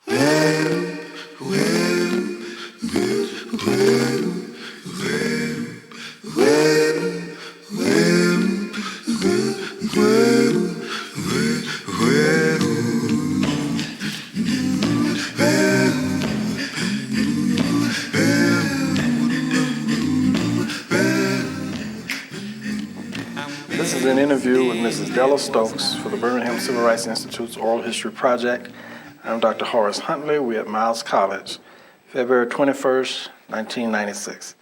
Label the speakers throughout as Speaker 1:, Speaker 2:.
Speaker 1: This is an interview with Mrs. Della Stokes for the Birmingham Civil Rights Institute's Oral History Project. I'm Dr. Horace Huntley. We're at Miles College, February 21st, 1996.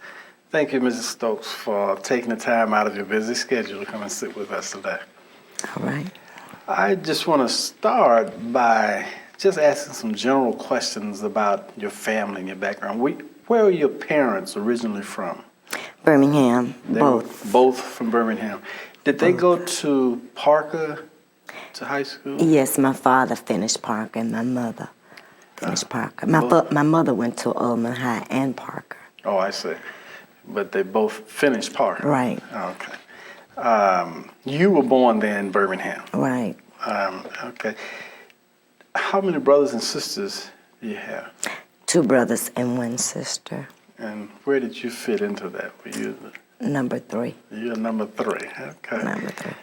Speaker 1: Thank you, Mrs. Stokes, for taking the time out of your busy schedule to come and sit with us today.
Speaker 2: All right.
Speaker 1: I just want to start by just asking some general questions about your family and your background. Where are your parents originally from?
Speaker 2: Birmingham, both.
Speaker 1: Both from Birmingham. Did they go to Parker to high school?
Speaker 2: Yes, my father finished Parker and my mother finished Parker. My mother went to Ullman High and Parker.
Speaker 1: Oh, I see. But they both finished Parker.
Speaker 2: Right.
Speaker 1: Okay. You were born there in Birmingham.
Speaker 2: Right.
Speaker 1: Okay. How many brothers and sisters do you have?
Speaker 2: 2 brothers and 1 sister.
Speaker 1: And where did you fit into that? Were you
Speaker 2: Number 3.
Speaker 1: You're number 3. Okay.
Speaker 2: Number 3.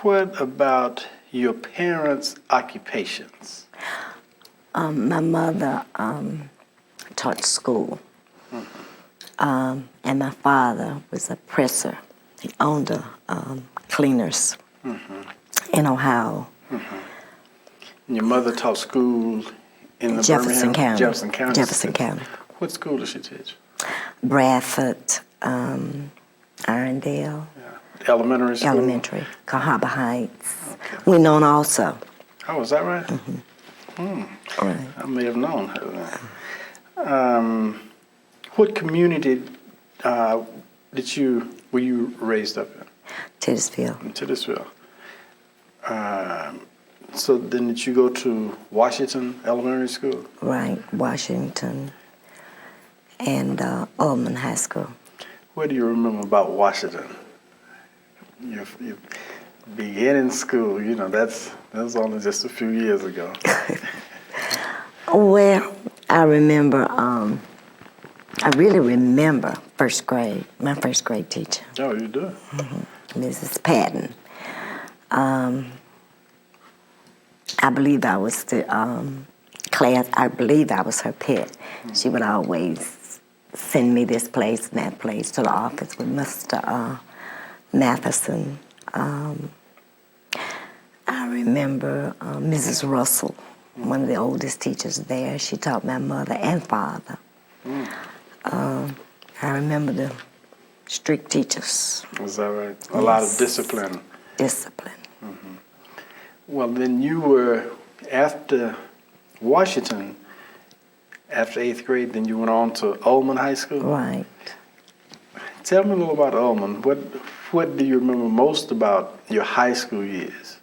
Speaker 1: What about your parents' occupations?
Speaker 2: My mother taught school. And my father was a presser. He owned a cleaners in Ohio.
Speaker 1: And your mother taught school in the
Speaker 2: Jefferson County.
Speaker 1: Jefferson County.
Speaker 2: Jefferson County.
Speaker 1: What school did she teach?
Speaker 2: Bradford, Irondale.
Speaker 1: Yeah. Elementary school?
Speaker 2: Elementary, Cahaba Heights.
Speaker 1: Okay.
Speaker 2: We known also.
Speaker 1: Oh, is that right?
Speaker 2: Right.
Speaker 1: I may have known her then. What community were you raised up in?
Speaker 2: Titusville.
Speaker 1: In Titusville. So then did you go to Washington Elementary School?
Speaker 2: Right, Washington and Ullman High School.
Speaker 1: What do you remember about Washington? You beginning school, that was only just a few years ago.
Speaker 2: Well, I remember, I really remember first grade, my first grade teacher.
Speaker 1: Oh, you do?
Speaker 2: Mrs. Patton. I believe I was the class, I believe I was her pet. She would always send me this place and that place to the office with Mr. Matheson. I remember Mrs. Russell, one of the oldest teachers there. She taught my mother and father. I remember the strict teachers.
Speaker 1: Is that right?
Speaker 2: Yes.
Speaker 1: A lot of discipline.
Speaker 2: Discipline.
Speaker 1: Well, then you were, after Washington, after 8th grade, then you went on to Ullman High School?
Speaker 2: Right.
Speaker 1: Tell me a little about Ullman. What do you remember most about your high school years?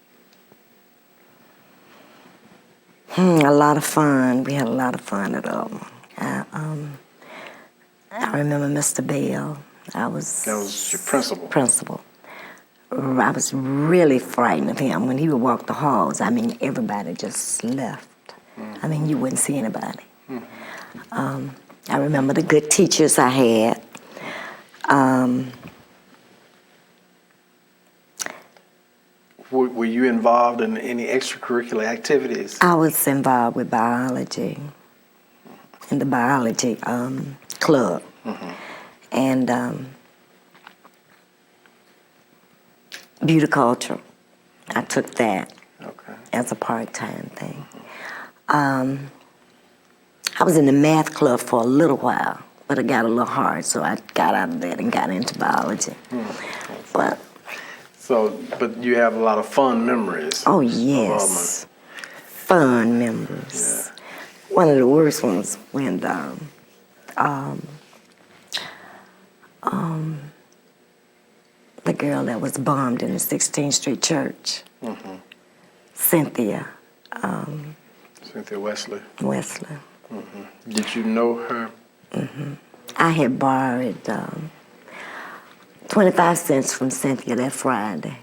Speaker 2: A lot of fun. We had a lot of fun at Ullman. I remember Mr. Bell.
Speaker 1: That was your principal?
Speaker 2: Principal. I was really frightened of him. When he would walk the halls, everybody just left. You wouldn't see anybody. I remember the good teachers I had.
Speaker 1: Were you involved in any extracurricular activities?
Speaker 2: I was involved with biology, in the biology club. And beauticulture. I took that as a part-time thing. I was in the math club for a little while, but it got a little hard, so I got out of that and got into biology. But
Speaker 1: you have a lot of fun memories.
Speaker 2: Oh, yes. Fun memories. Yeah. One of the worst ones when the girl that was bombed in the 16th Street Church, Cynthia.
Speaker 1: Cynthia Wesley.
Speaker 2: Wesley.
Speaker 1: Did you know her?
Speaker 2: I had borrowed 25 cents from Cynthia that Friday,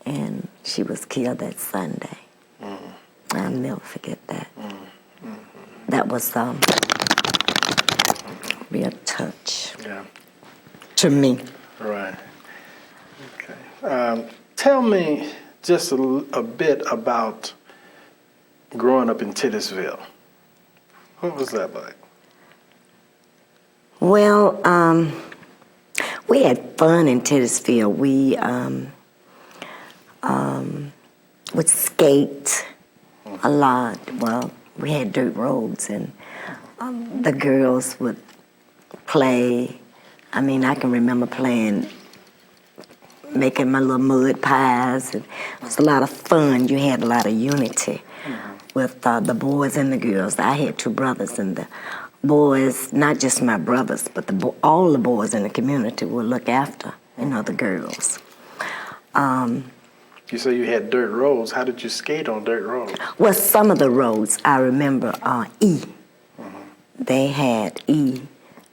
Speaker 2: and she was killed that Sunday. never forget that. That was real touch
Speaker 1: Yeah.
Speaker 2: to me.
Speaker 1: Right. Okay. Tell me just a bit about growing up in Titusville. What was that like?
Speaker 2: Well, we had fun in Titusville. We would skate a lot. Well, we had dirt roads, and the girls would play. I mean, I can remember playing, making my little mud pies. And it was a lot of fun. You had a lot of unity with the boys and the girls. I had two brothers, and the boys, not just my brothers, but all the boys in the community would look after, the girls.
Speaker 1: You say you had dirt roads. How did you skate on dirt roads?
Speaker 2: Well, some of the roads, I remember E. They had E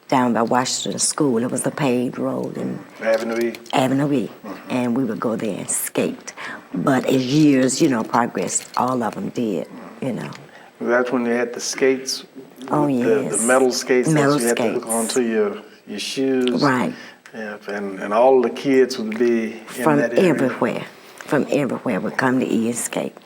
Speaker 2: down by Washington School. It was a paved road. And
Speaker 1: Avenue E?
Speaker 2: Avenue E. And we would go there and skate. But as years, progressed, all of them did,
Speaker 1: That's when they had the skates?
Speaker 2: Oh, yes.
Speaker 1: The metal skates
Speaker 2: Metal
Speaker 1: that you had to hook
Speaker 2: skates.
Speaker 1: onto your shoes.
Speaker 2: Right.
Speaker 1: Yeah, and all the kids would be in
Speaker 2: From
Speaker 1: that area.
Speaker 2: everywhere. From everywhere would come to E and skate.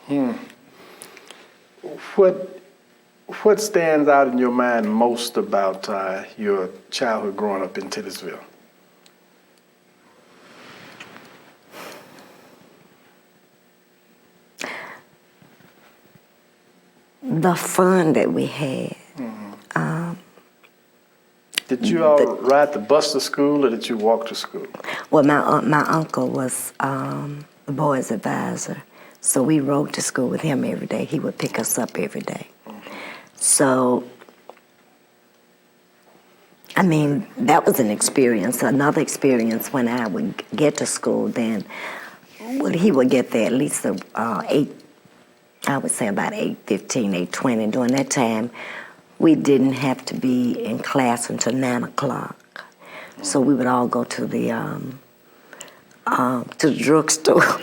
Speaker 1: What stands out in your mind most about your childhood growing up in Titusville?
Speaker 2: The fun that we had.
Speaker 1: Did you all ride the bus to school, or did you walk to school?
Speaker 2: Well, my uncle was the boys' advisor, so we rode to school with him every day. He would pick us up every day. So, I mean, that was an experience. Another experience when I would get to school, then he would get there at least 8, I would say about 8:15, 8:20. During that time, we didn't have to be in class until 9 o'clock. So we would all go to the drugstore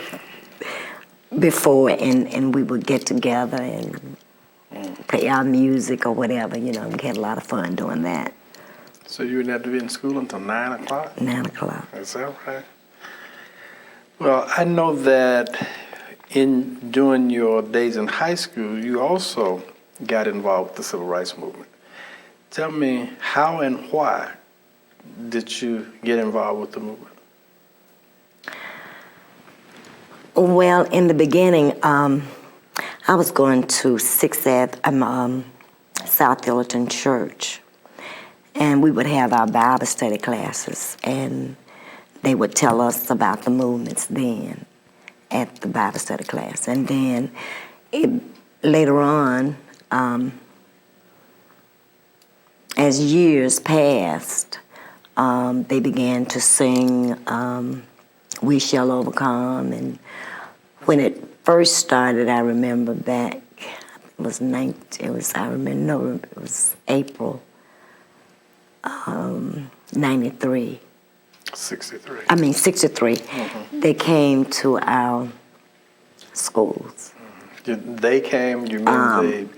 Speaker 2: before, and we would get together and play our music or whatever. We had a lot of fun doing that.
Speaker 1: So you didn't have to be in school until 9 o'clock?
Speaker 2: 9 o'clock.
Speaker 1: Is that right? Well, I know that during your days in high school, you also got involved with the Civil Rights Movement. Tell me, how and why did you get involved with the movement?
Speaker 2: Well, in the beginning, I was going to South Fullerton Church, and we would have our Bible study classes, and they would tell us about the movements then at the Bible study class. And then later on, as years passed, they began to sing We Shall Overcome. And when it first started, I remember back, it was April 93.
Speaker 1: 63.
Speaker 2: 63. They came to our schools.
Speaker 1: They came, you mean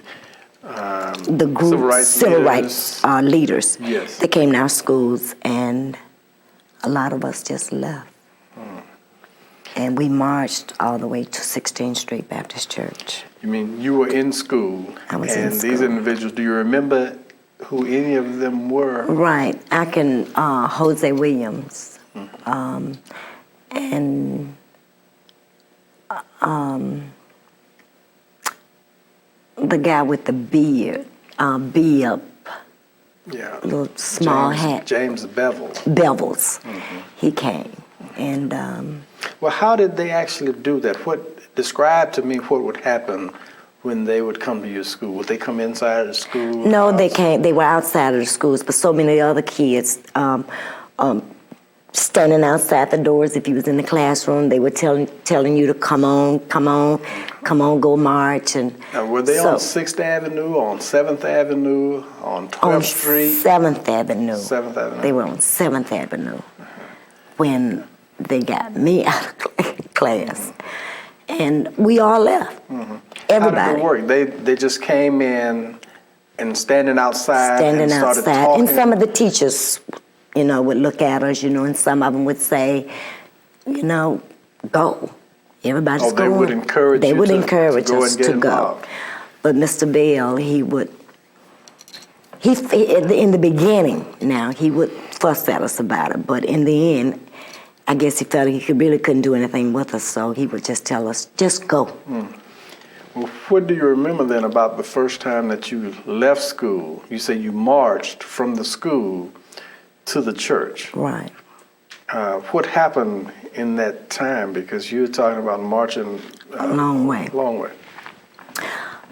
Speaker 2: The group,
Speaker 1: civil rights
Speaker 2: leaders.
Speaker 1: Yes.
Speaker 2: They came to our schools, and a lot of us just left. And we marched all the way to 16th Street Baptist Church.
Speaker 1: You mean you were in school?
Speaker 2: I was in
Speaker 1: And
Speaker 2: school.
Speaker 1: these individuals, do you remember who any of them were?
Speaker 2: Right. I can, Jose Williams, and the guy with the beard, Bill,
Speaker 1: Yeah.
Speaker 2: little small hat.
Speaker 1: James Bevel.
Speaker 2: Bevels. He came. And
Speaker 1: Well, how did they actually do that? Describe to me what would happen when they would come to your school. Would they come inside of the school?
Speaker 2: no, they came. They were outside of the schools, but so many other kids standing outside the doors. If you was in the classroom, they were telling you to come on, go march. And
Speaker 1: Now, were they on 6th Avenue, on 7th Avenue, on 12th Street?
Speaker 2: 7th Avenue.
Speaker 1: 7th Avenue.
Speaker 2: They were on 7th Avenue when they got me out of class. And we all left. Everybody.
Speaker 1: How did it work? They just came in and standing outside and started talking?
Speaker 2: And some of the teachers, would look at us, and some of them would say, go. Everybody's going.
Speaker 1: They would encourage
Speaker 2: They
Speaker 1: you
Speaker 2: would
Speaker 1: to
Speaker 2: encourage
Speaker 1: go
Speaker 2: us
Speaker 1: and get
Speaker 2: to go.
Speaker 1: involved.
Speaker 2: But Mr. Bell, in the beginning, now, he would fuss at us about it. But in the end, I guess he felt he really couldn't do anything with us, so he would just tell us, just go.
Speaker 1: Well, what do you remember then about the first time that you left school? You say you marched from the school to the church.
Speaker 2: Right.
Speaker 1: What happened in that time? Because you were talking about marching
Speaker 2: A long way.
Speaker 1: Long way.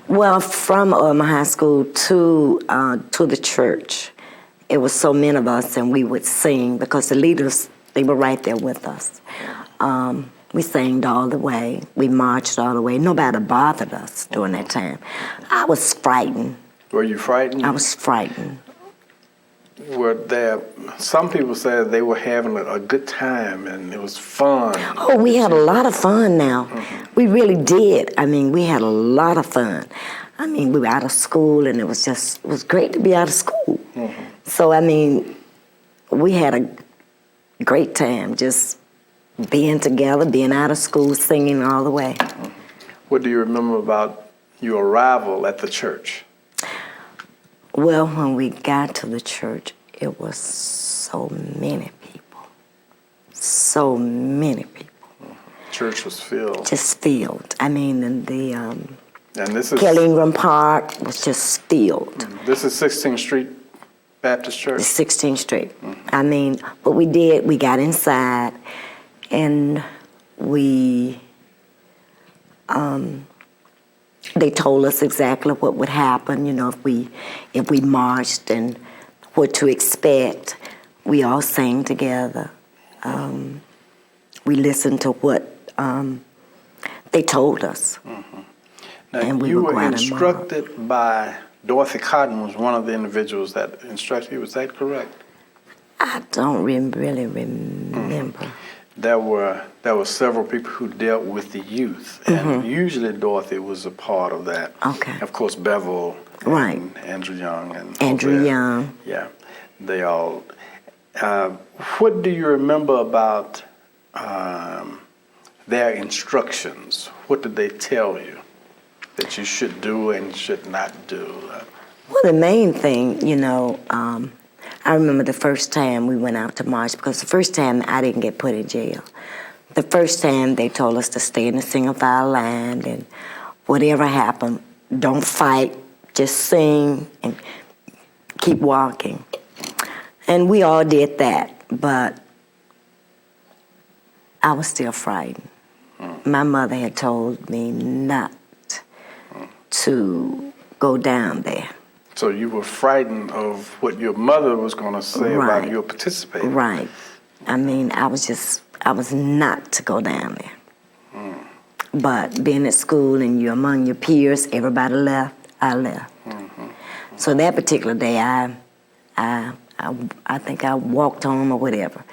Speaker 2: Well, from my high school to the church, it was so many of us, and we would sing because the leaders, they were right there with us. We sang all the way. We marched all the way. Nobody bothered us during that time. I was frightened.
Speaker 1: Were you frightened?
Speaker 2: I was frightened.
Speaker 1: Were there, some people said they were having a good time and it was fun.
Speaker 2: Oh, we had a lot of fun now. We really did. I mean, we had a lot of fun. I mean, we were out of school and it was great to be out of school. So, I mean, we had a great time just being together, being out of school, singing all the way.
Speaker 1: What do you remember about your arrival at the church?
Speaker 2: Well, when we got to the church, it was so many people. So many people.
Speaker 1: Church was filled.
Speaker 2: Just filled. I mean, and the
Speaker 1: And this is
Speaker 2: Kelly Ingram Park was just filled.
Speaker 1: This is 16th Street Baptist Church.
Speaker 2: The 16th Street. I mean, what we did, we got inside and they told us exactly what would happen, if we marched and what to expect. We all sang together. We listened to what they told us.
Speaker 1: Now,
Speaker 2: and we
Speaker 1: you
Speaker 2: were
Speaker 1: were
Speaker 2: quite
Speaker 1: instructed by Dorothy Cotton was one of the individuals that instructed you. Was that correct?
Speaker 2: I don't really remember.
Speaker 1: There were several people who dealt with the youth, and usually Dorothy was a part of that.
Speaker 2: Okay.
Speaker 1: Of course, Bevel,
Speaker 2: Right.
Speaker 1: and Andrew Young, and
Speaker 2: Andrew Young.
Speaker 1: Yeah, they all. What do you remember about their instructions? What did they tell you that you should do and should not do?
Speaker 2: Well, the main thing, I remember the first time we went out to march, because the first time I didn't get put in jail. The first time they told us to stay in the single file line, and whatever happened, don't fight, just sing and keep walking. And we all did that, but I was still frightened. My mother had told me not to go down there.
Speaker 1: So you were frightened of what your mother was going to say about your participating.
Speaker 2: Right. I mean, I was not to go down there. But being at school and you're among your peers, everybody left, I left. So that particular day, I think I walked home or whatever.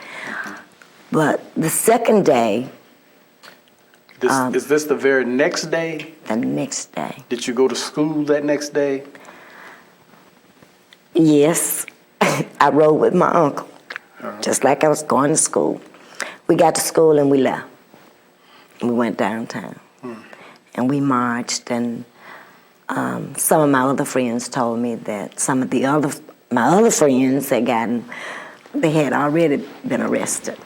Speaker 2: But the second day.
Speaker 1: Is this the very next day?
Speaker 2: The next day.
Speaker 1: Did you go to school that next day?
Speaker 2: Yes, I rode with my uncle, just like I was going to school. We got to school and we left. We went downtown, and we marched. And some of my other friends told me that some of my other friends they had already been arrested,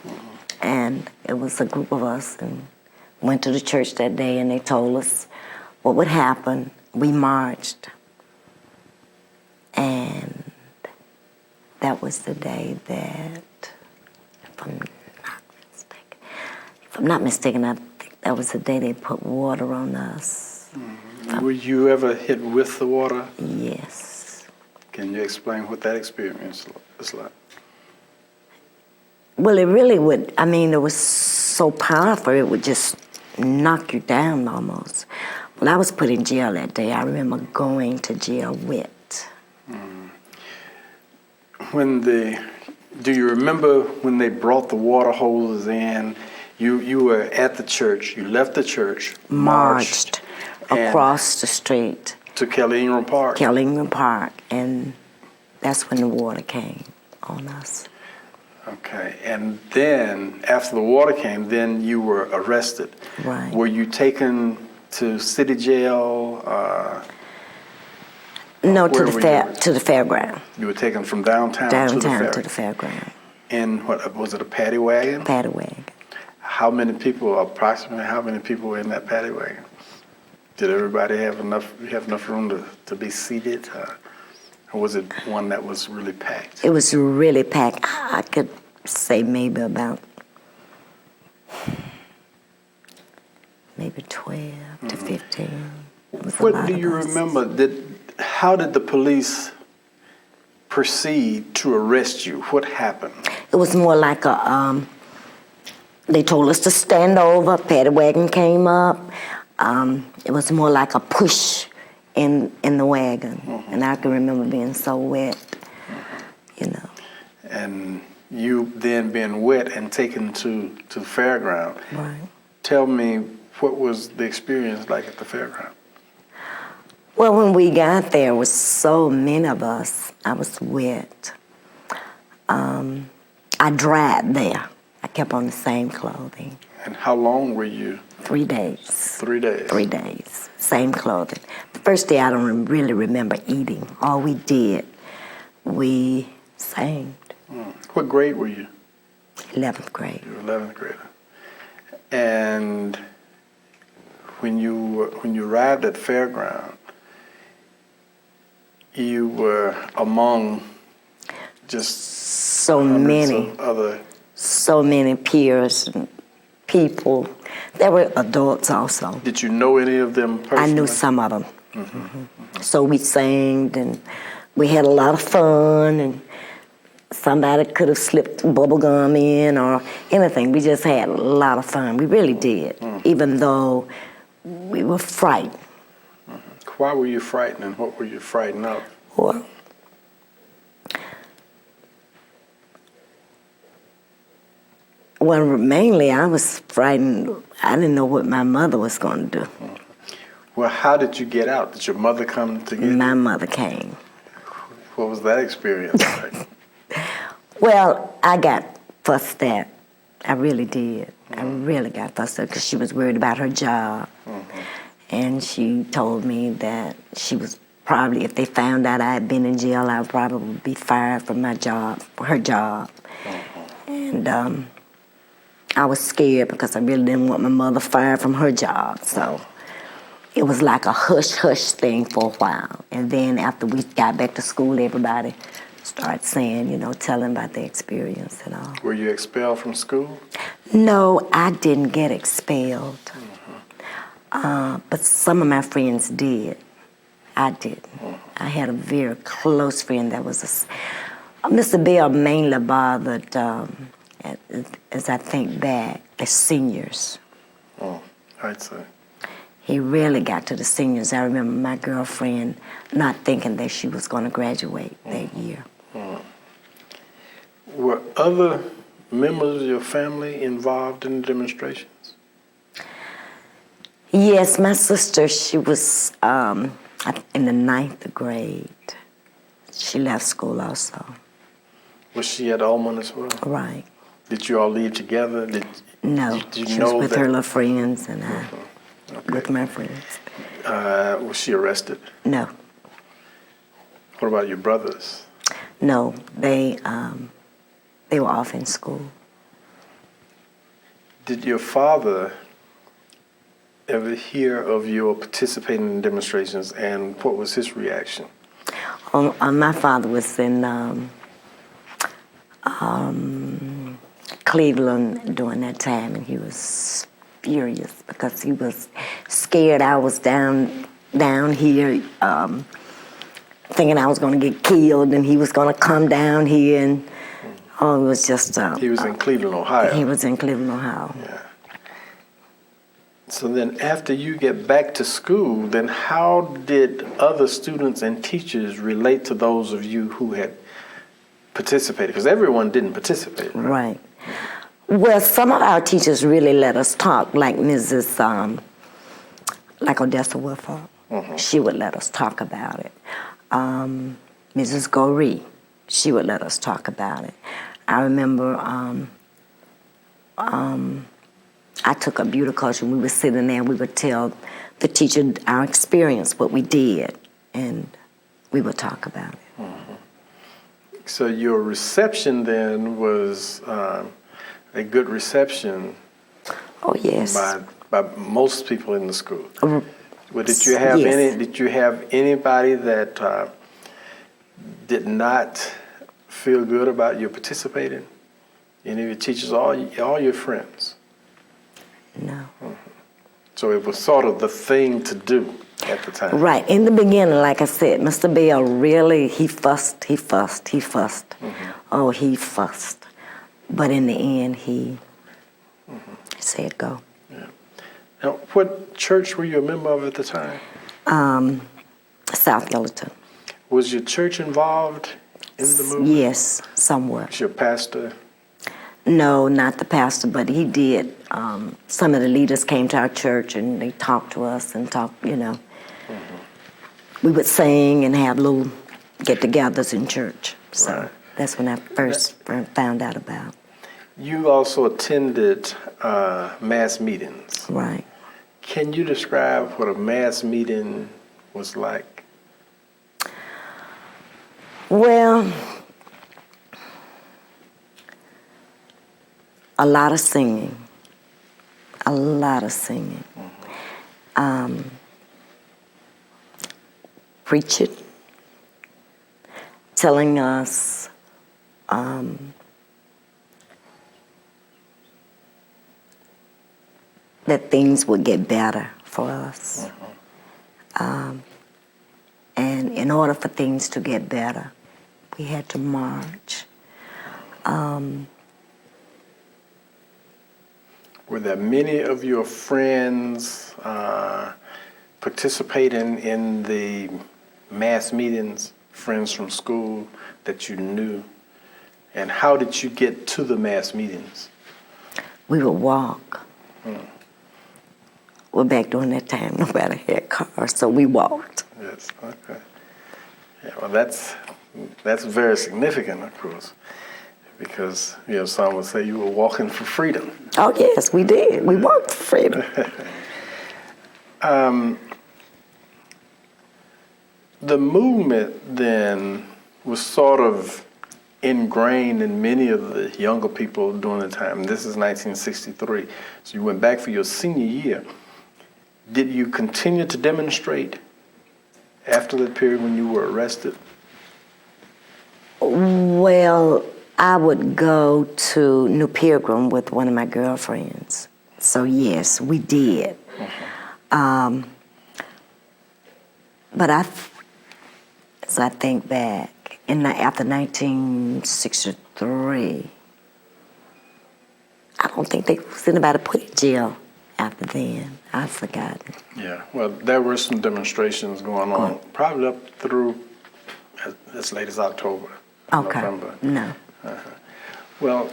Speaker 2: and it was a group of us and went to the church that day, and they told us what would happen. We marched. And that was the day that, if I'm not mistaken, I think that was the day they put water on us.
Speaker 1: Were you ever hit with the water?
Speaker 2: Yes.
Speaker 1: Can you explain what that experience is like?
Speaker 2: Well, it really would. I mean, it was so powerful, it would just knock you down almost. Well, I was put in jail that day. I remember going to jail with.
Speaker 1: Do you remember when they brought the water hoses in? You were at the church. You left the church, marched,
Speaker 2: across the street.
Speaker 1: To Kelly Ingram Park?
Speaker 2: Kelly Ingram Park, and that's when the water came on us.
Speaker 1: Okay, and then after the water came, then you were arrested.
Speaker 2: Right.
Speaker 1: Were you taken to city jail?
Speaker 2: No, to
Speaker 1: where
Speaker 2: the
Speaker 1: were
Speaker 2: fair,
Speaker 1: you?
Speaker 2: to the fairground.
Speaker 1: You were taken from downtown,
Speaker 2: Downtown
Speaker 1: to the
Speaker 2: fairground.
Speaker 1: In what was it, a paddy wagon?
Speaker 2: Paddy wagon.
Speaker 1: How many people, approximately how many people were in that paddy wagon? Did everybody have enough room to be seated? Or was it one that was really packed?
Speaker 2: It was really packed. I could say maybe about 12 to 15. It was a
Speaker 1: What
Speaker 2: lot
Speaker 1: do
Speaker 2: of
Speaker 1: you
Speaker 2: us.
Speaker 1: remember? How did the police proceed to arrest you? What happened?
Speaker 2: It was more like they told us to stand over. Paddy wagon came up. It was more like a push in the wagon.
Speaker 1: Mm-hmm.
Speaker 2: And I can remember being so wet, you know.
Speaker 1: And you then being wet and taken to the fairground.
Speaker 2: Right.
Speaker 1: Tell me, what was the experience like at the fairground?
Speaker 2: Well, when we got there, was so many of us. I was wet. I dried there. I kept on the same clothing.
Speaker 1: And how long were you?
Speaker 2: 3 days.
Speaker 1: 3 days.
Speaker 2: 3 days. Same clothing. The first day, I don't really remember eating. All we did, we sang.
Speaker 1: What grade were you?
Speaker 2: 11th grade.
Speaker 1: You were 11th grader. And when you arrived at fairground, you were among just
Speaker 2: So
Speaker 1: hundreds
Speaker 2: many.
Speaker 1: of other.
Speaker 2: So many peers and people. There were adults also.
Speaker 1: Did you know any of them personally?
Speaker 2: I knew some of them. Mm-hmm. So we sang and we had a lot of fun, and somebody could have slipped bubble gum in or anything. We just had a lot of fun. We really did, even though we were frightened.
Speaker 1: Why were you frightened, and what were you frightened of?
Speaker 2: Well, mainly I was frightened. I didn't know what my mother was going to do.
Speaker 1: Well, how did you get out? Did your mother come to get you?
Speaker 2: My mother came.
Speaker 1: What was that experience like?
Speaker 2: Well, I got fussed at. I really did. I really got fussed at because she was worried about her job. And she told me that she was probably, if they found out I had been in jail, I would probably be fired from my job, her job. And I was scared because I really didn't want my mother fired from her job. So it was like a hush-hush thing for a while. And then after we got back to school, everybody started saying, telling about their experience and all.
Speaker 1: Were you expelled from school?
Speaker 2: No, I didn't get expelled. But some of my friends did. I didn't. I had a very close friend that was Mr. Bell mainly bothered, as I think back, the seniors.
Speaker 1: Oh, I'd say.
Speaker 2: He really got to the seniors. I remember my girlfriend not thinking that she was going to graduate that year.
Speaker 1: Were other members of your family involved in the demonstrations?
Speaker 2: Yes, my sister, she was in the 9th grade. She left school also.
Speaker 1: Was she at Ullman as well?
Speaker 2: Right.
Speaker 1: Did you all leave together?
Speaker 2: No,
Speaker 1: Did you
Speaker 2: she
Speaker 1: know
Speaker 2: was with
Speaker 1: that?
Speaker 2: her little friends and I
Speaker 1: Okay.
Speaker 2: with my friends.
Speaker 1: Was she arrested?
Speaker 2: No,
Speaker 1: What about your brothers?
Speaker 2: no, they were off in school.
Speaker 1: Did your father ever hear of your participating in demonstrations, and what was his reaction?
Speaker 2: My father was in Cleveland during that time, and he was furious because he was scared I was down here thinking I was going to get killed, and he was going to come down here, and it was just...
Speaker 1: He was in Cleveland, Ohio.
Speaker 2: He was in Cleveland, Ohio.
Speaker 1: Yeah. So then after you get back to school, then how did other students and teachers relate to those of you who had participated? Because everyone didn't participate, right?
Speaker 2: Right. Well, some of our teachers really let us talk, like Mrs. like Odessa Woodfall. She would let us talk about it. Mrs. Goree, she would let us talk about it. I remember I took a beauty culture and we would sit in there and we would tell the teacher our experience, what we did, and we would talk about it.
Speaker 1: So your reception then was a good reception
Speaker 2: Oh, yes.
Speaker 1: by most people in the school.
Speaker 2: Uh,
Speaker 1: Well, did you have
Speaker 2: yes.
Speaker 1: Did you have anybody that did not feel good about you participating? Any of your teachers, all your friends?
Speaker 2: No.
Speaker 1: So it was sort of the thing to do at the time.
Speaker 2: Right. In the beginning, like I said, Mr. Bell really, he fussed. Oh, he fussed. But in the end, he said go.
Speaker 1: Yeah. Now, what church were you a member of at the time?
Speaker 2: South Gilliton.
Speaker 1: Was your church involved in the movement?
Speaker 2: Yes, somewhat.
Speaker 1: Was your pastor?
Speaker 2: No, not the pastor, but he did. Some of the leaders came to our church and they talked to us and talked, We would sing and have little get-togethers in church. So
Speaker 1: Right.
Speaker 2: that's when I first found out about.
Speaker 1: You also attended mass meetings.
Speaker 2: Right.
Speaker 1: Can you describe what a mass meeting was like?
Speaker 2: Well, a lot of singing. Preaching, telling us that things would get better for us. And in order for things to get better, we had to march.
Speaker 1: Were there many of your friends participating in the mass meetings, friends from school that you knew? And how did you get to the mass meetings?
Speaker 2: We would walk. Well, back during that time, nobody had cars, so we walked.
Speaker 1: Yes, okay. Yeah, well, that's very significant, of course, because some would say you were walking for freedom.
Speaker 2: Oh, yes, we did. We walked for freedom.
Speaker 1: The movement then was sort of ingrained in many of the younger people during the time. This is 1963, so you went back for your senior year. Did you continue to demonstrate after the period when you were arrested?
Speaker 2: Well, I would go to New Pilgrim with one of my girlfriends. So, yes, we did. But as I think back, after 1963, I don't think there was anybody put in jail after then. I've forgotten.
Speaker 1: Yeah, well, there were some demonstrations going on, probably up through as late as October,
Speaker 2: Okay.
Speaker 1: November.
Speaker 2: No.
Speaker 1: Well,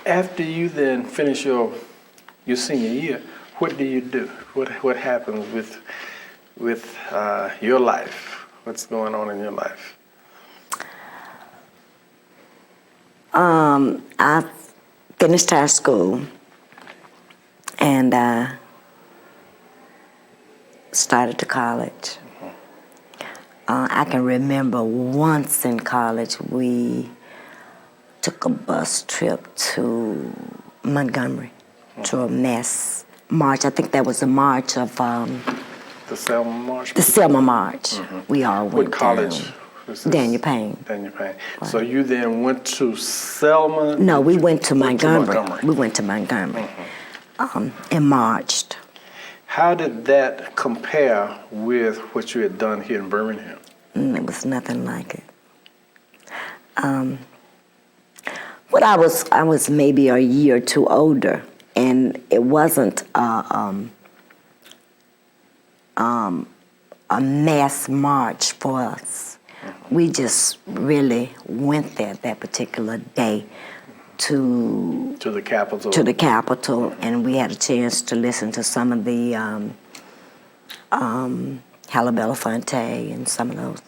Speaker 1: after you then finish your senior year, what do you do? What happens with your life? What's going on in your life?
Speaker 2: I finished high school and started to college. I can remember once in college we took a bus trip to Montgomery to a mass march. I think that was a march of
Speaker 1: The Selma March?
Speaker 2: the Selma March. We all went
Speaker 1: What college
Speaker 2: down.
Speaker 1: was this?
Speaker 2: Daniel Payne.
Speaker 1: Daniel Payne. So you then went to Selma?
Speaker 2: No, we went to Montgomery.
Speaker 1: Montgomery.
Speaker 2: We went to Montgomery and marched.
Speaker 1: How did that compare with what you had done here in Birmingham?
Speaker 2: It was nothing like it. But I was maybe a year or two older, and it wasn't a mass march for us. We just really went there that particular day to
Speaker 1: the Capitol?
Speaker 2: To the Capitol, and we had a chance to listen to some of the Hala Belafonte and some of those.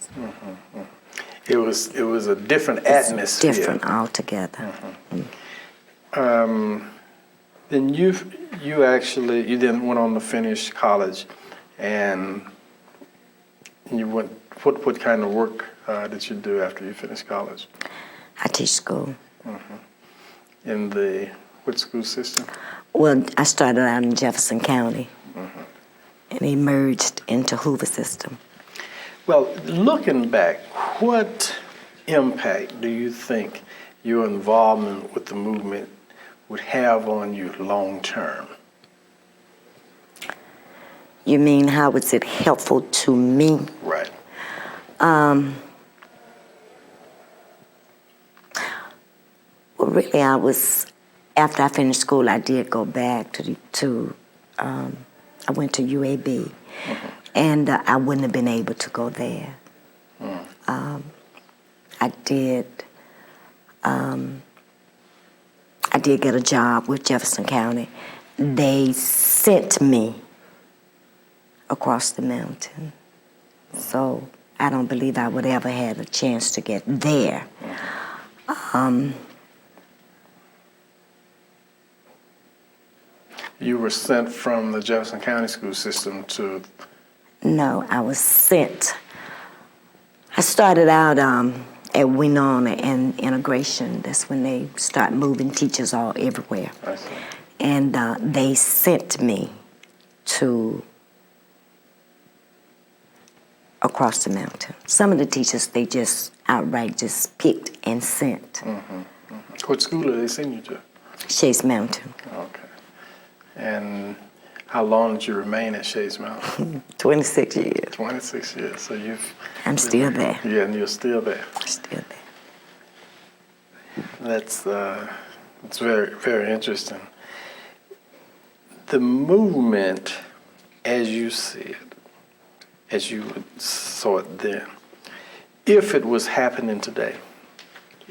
Speaker 1: It was a different atmosphere.
Speaker 2: Different altogether.
Speaker 1: Then you then went on to finish college, and you went. What kind of work did you do after you finished college?
Speaker 2: I teach school.
Speaker 1: In what school system?
Speaker 2: Well, I started out in Jefferson County and emerged into Hoover system.
Speaker 1: Well, looking back, what impact do you think your involvement with the movement would have on you long term?
Speaker 2: You mean how was it helpful to me?
Speaker 1: Right.
Speaker 2: Well, really, after I finished school, I did go back I went to UAB, and I wouldn't have been able to go there. I did get a job with Jefferson County. They sent me across the mountain. So I don't believe I would ever had a chance to get there.
Speaker 1: You were sent from the Jefferson County school system to...
Speaker 2: No, I was sent. I started out at Winona and Integration. That's when they start moving teachers all everywhere.
Speaker 1: I see.
Speaker 2: And they sent me to across the mountain. Some of the teachers, they just outright just picked and sent.
Speaker 1: What school did they send you to?
Speaker 2: Chase Mountain.
Speaker 1: Okay. And how long did you remain at Chase Mountain?
Speaker 2: 26 years.
Speaker 1: 26 years. So
Speaker 2: I'm still there.
Speaker 1: Yeah, and you're still there.
Speaker 2: Still there.
Speaker 1: That's it's very, very interesting. The movement, as you see it, as you saw it then, if it was happening today,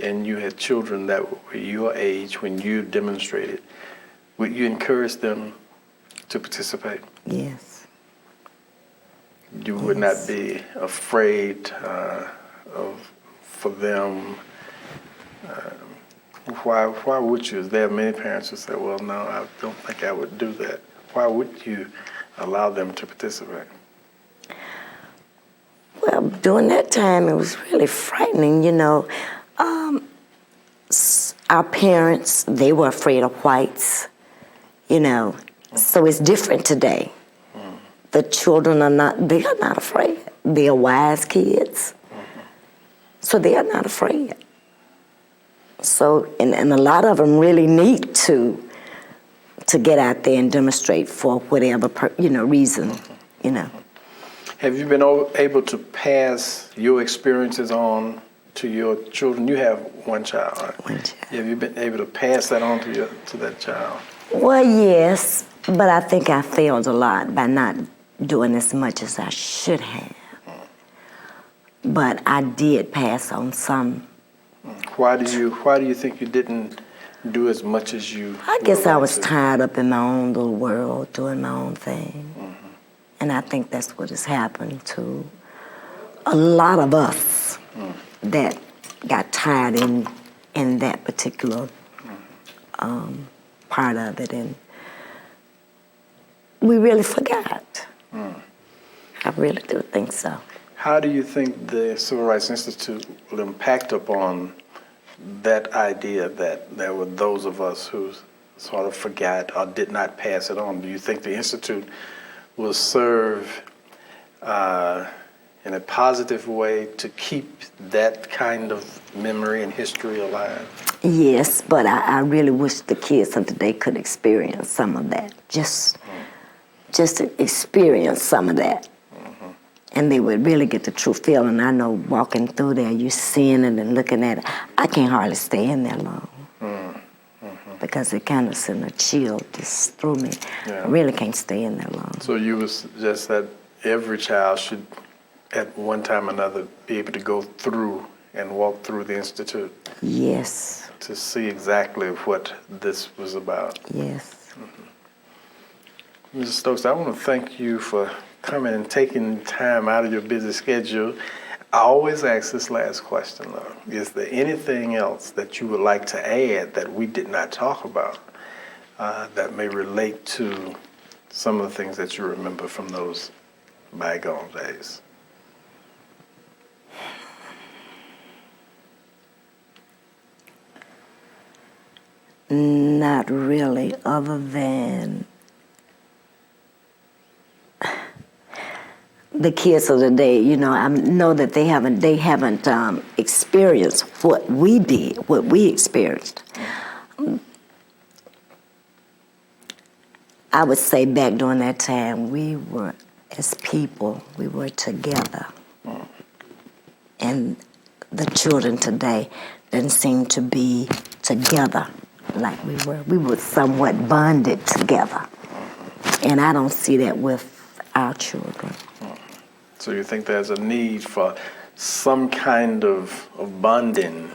Speaker 1: and you had children that were your age when you demonstrated, would you encourage them to participate?
Speaker 2: Yes.
Speaker 1: You would not be afraid for them. Why would you? There are many parents who say, well, no, I don't think I would do that. Why would you allow them to participate?
Speaker 2: Well, during that time, it was really frightening, you know. Our parents, they were afraid of whites, you know. So it's different today. The children they are not afraid. They are wise kids. So they are not afraid. So, and a lot of them really need to get out there and demonstrate for whatever, reason, you know.
Speaker 1: Have you been able to pass your experiences on to your children? You have one child, right?
Speaker 2: One child.
Speaker 1: Have you been able to pass that on to that child?
Speaker 2: Well, yes, but I think I failed a lot by not doing as much as I should have. But I did pass on some.
Speaker 1: Why do you think you didn't do as much as you?
Speaker 2: I guess I was tied up in my own little world, doing my own thing. And I think that's what has happened to a lot of us that got tied in that particular part of it, and we really forgot. I really do think so.
Speaker 1: How do you think the Civil Rights Institute will impact upon that idea that there were those of us who sort of forgot or did not pass it on? Do you think the Institute will serve in a positive way to keep that kind of memory and history alive?
Speaker 2: Yes, but I really wish the kids of today could experience some of that. Just to experience some of that. And they would really get the true feeling. I know walking through there, you're seeing it and looking at it. I can't hardly stay in there long because it kind of sent a chill just through me.
Speaker 1: Yeah.
Speaker 2: I really can't stay in there long.
Speaker 1: So you would suggest that every child should, at one time or another, be able to go through and walk through the Institute?
Speaker 2: Yes.
Speaker 1: To see exactly what this was about.
Speaker 2: Yes.
Speaker 1: Mrs. Stokes, I want to thank you for coming and taking time out of your busy schedule. I always ask this last question, though. Is there anything else that you would like to add that we did not talk about that may relate to some of the things that you remember from those bygone days?
Speaker 2: Not really, other than the kids of the day. You know, I know that they haven't experienced what we did, what we experienced. I would say back during that time, we were, as people, we were together. And the children today didn't seem to be together like we were. We were somewhat bonded together. And I don't see that with our children.
Speaker 1: So you think there's a need for some kind of bonding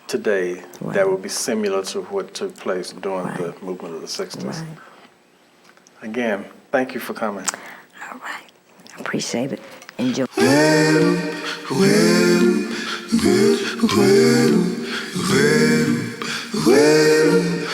Speaker 1: today that would be similar to what took place during the movement of the 60s?
Speaker 2: Right.
Speaker 1: Again, thank you for coming.
Speaker 2: All right. I appreciate it. Enjoy.
Speaker 3: Well,